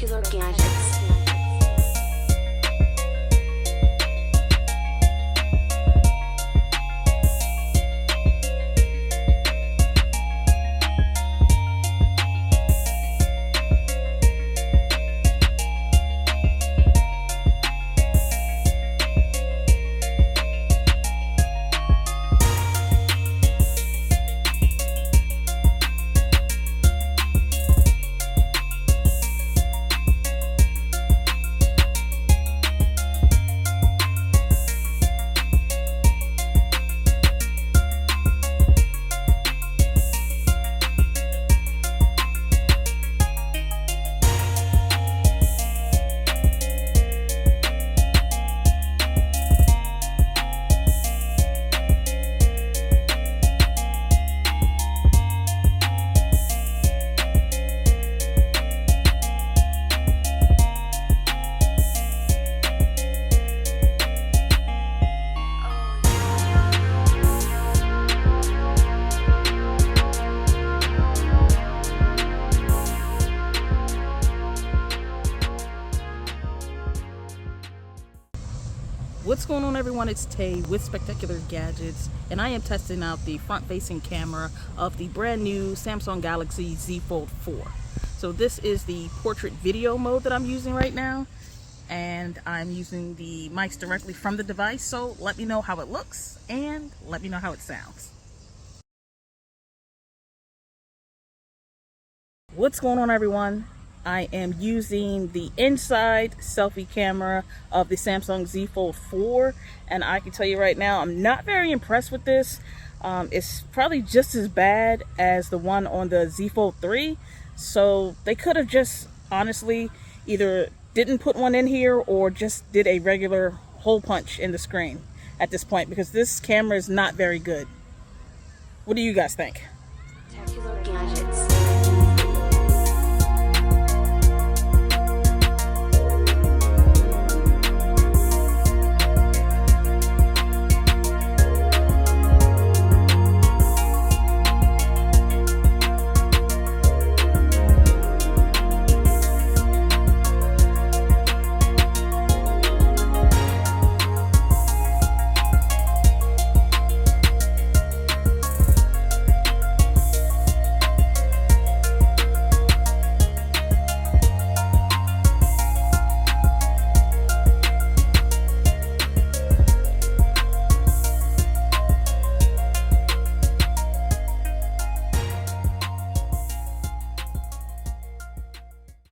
spectacular gadgets. What's going on, everyone? It's Tay with Spectacular Gadgets, and I am testing out the front-facing camera of the brand new Samsung Galaxy Z Fold 4. So this is the portrait video mode that I'm using right now, and I'm using the mics directly from the device. So let me know how it looks and let me know how it sounds. What's going on, everyone? I am using the inside selfie camera of the Samsung Z Fold 4, and I can tell you right now, I'm not very impressed with this. It's probably just as bad as the one on the Z Fold 3, so they could have just honestly either didn't put one in here or just did a regular hole punch in the screen at this point, because this camera is not very good. What do you guys think?